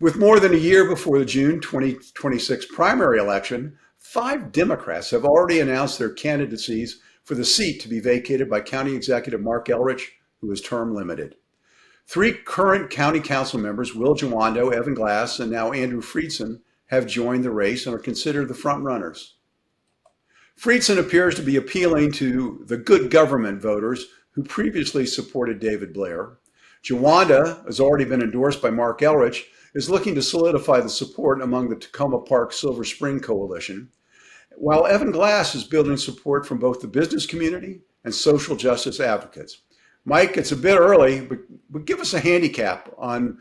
With more than a year before the June 2026 primary election, 5 Democrats have already announced their candidacies for the seat to be vacated by County Executive Mark Elrich, who is term limited. 3 current County Council members, Will Jawando, Evan Glass, and now Andrew Friedson, have joined the race and are considered the front runners. Friedson appears to be appealing to the good government voters who previously supported David Blair. Jawanda has already been endorsed by Mark Elrich, is looking to solidify the support among the Tacoma Park Silver Spring Coalition, while Evan Glass is building support from both the business community and social justice advocates. Mike, it's a bit early, but give us a handicap on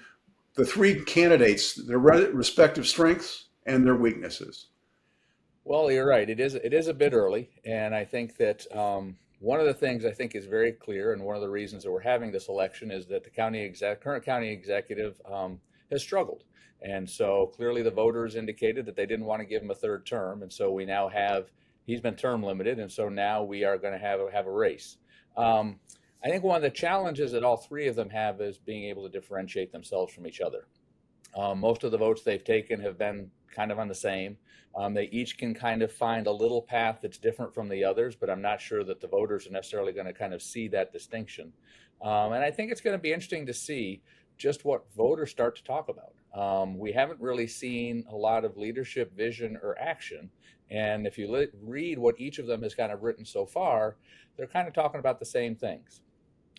the 3 candidates, their respective strengths and their weaknesses. Well, you're right. It is a bit early, and I think that one of the things I think is very clear, and one of the reasons that we're having this election is that the current county executive has struggled, and so clearly the voters indicated that they didn't want to give him a third term, and so we now have he's been term limited, and so now we are going to have a race. I think one of the challenges that all 3 of them have is being able to differentiate themselves from each other. Most of the votes they've taken have been kind of on the same. They each can kind of find a little path that's different from the others, but I'm not sure that the voters are necessarily going to kind of see that distinction. And I think it's going to be interesting to see just what voters start to talk about. We haven't really seen a lot of leadership, vision, or action. And if you read what each of them has kind of written so far, they're kind of talking about the same things.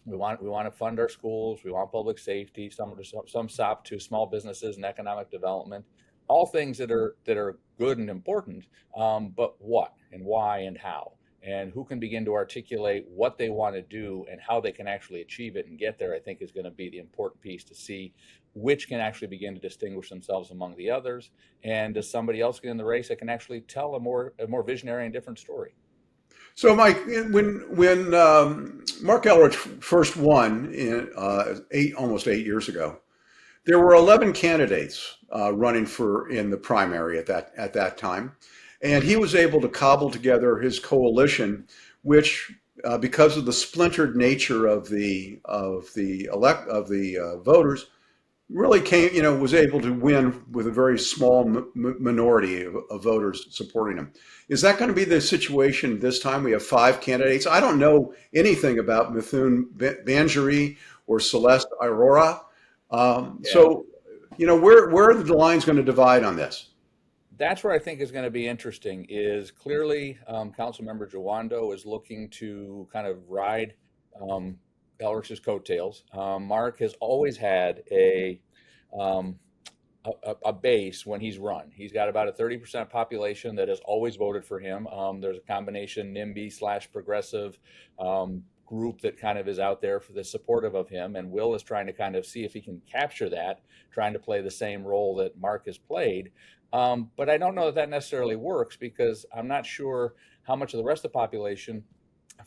We want to fund our schools. We want public safety. Some stop to small businesses and economic development. All things that are good and important, but what and why and how, and who can begin to articulate what they want to do and how they can actually achieve it and get there, I think is going to be the important piece to see which can actually begin to distinguish themselves among the others, and does somebody else get in the race that can actually tell a more visionary and different story. So, Mike, when Mark Elrich first won in almost 8 years ago, there were 11 candidates running in the primary at that time, and he was able to cobble together his coalition, which, because of the splintered nature of the voters, really was able to win with a very small minority of voters supporting him. Is that going to be the situation this time? We have 5 candidates. I don't know anything about Mithun Banjari or Celeste Aurora. So, where are the lines going to divide on this? That's where I think is going to be interesting is clearly Councilmember Jawando is looking to kind of ride Elrich's coattails. Mark has always had a base when he's run. He's got about a 30% population that has always voted for him. There's a combination NIMBY/progressive group that kind of is out there for the supportive of him, and Will is trying to kind of see if he can capture that, trying to play the same role that Mark has played. But I don't know that necessarily works, because I'm not sure how much of the rest of the population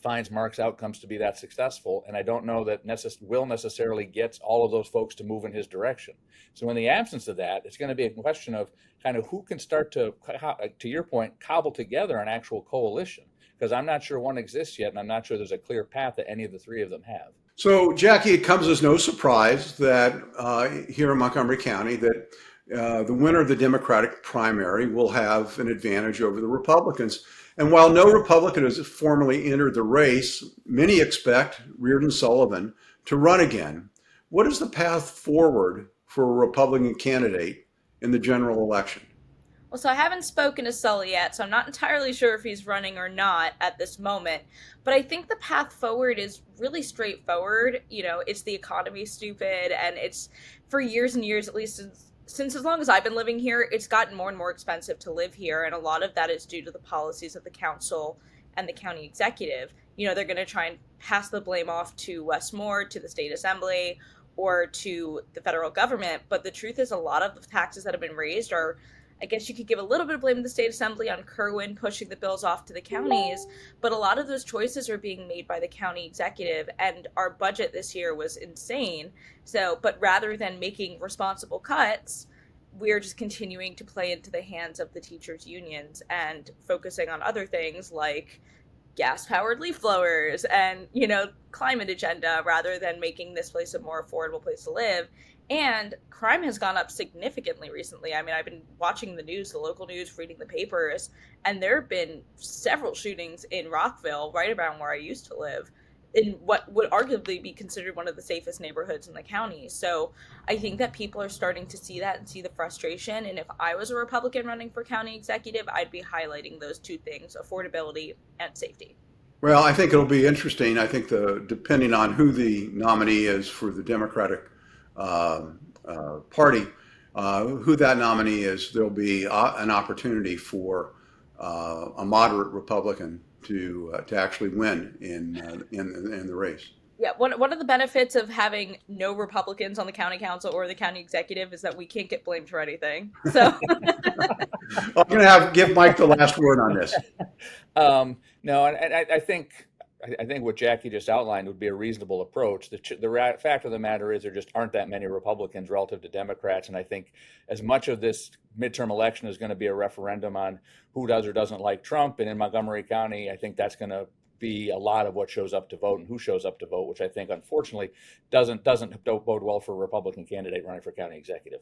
finds Mark's outcomes to be that successful, and I don't know that Will necessarily gets all of those folks to move in his direction. So in the absence of that, it's going to be a question of kind of who can start to your point, cobble together an actual coalition, because I'm not sure one exists yet, and I'm not sure there's a clear path that any of the 3 of them have. So, Jackie, it comes as no surprise that here in Montgomery County that the winner of the Democratic primary will have an advantage over the Republicans. And while no Republican has formally entered the race, many expect Reardon Sullivan to run again. What is the path forward for a Republican candidate in the general election? Well, so I haven't spoken to Sully yet, so I'm not entirely sure if he's running or not at this moment. But I think the path forward is really straightforward. It's the economy, stupid, and it's for years and years, at least since as long as I've been living here, it's gotten more and more expensive to live here, and a lot of that is due to the policies of the council and the county executive. They're going to try and pass the blame off to Westmore, to the state assembly, or to the federal government. But the truth is, a lot of the taxes that have been raised are, I guess you could give a little bit of blame to the state assembly on Kerwin pushing the bills off to the counties, but a lot of those choices are being made by the county executive, and our budget this year was insane. But rather than making responsible cuts, we're just continuing to play into the hands of the teachers' unions and focusing on other things like gas-powered leaf blowers and, climate agenda, rather than making this place a more affordable place to live. And crime has gone up significantly recently. I mean, I've been watching the news, the local news, reading the papers, and there have been several shootings in Rockville, right around where I used to live, in what would arguably be considered one of the safest neighborhoods in the county. So I think that people are starting to see that and see the frustration. And if I was a Republican running for county executive, I'd be highlighting those two things, affordability and safety. Well, I think it'll be interesting. I think depending on who the nominee is for the Democratic Party, who that nominee is, there'll be an opportunity for a moderate Republican to actually win in the race. Yeah, one of the benefits of having no Republicans on the county council or the county executive is that we can't get blamed for anything. So I'm going to give Mike the last word on this. No, and I think what Jackie just outlined would be a reasonable approach. The fact of the matter is there just aren't that many Republicans relative to Democrats, and I think as much of this midterm election is going to be a referendum on who does or doesn't like Trump, and in Montgomery County, I think that's going to be a lot of what shows up to vote and who shows up to vote, which I think unfortunately doesn't bode well for a Republican candidate running for county executive.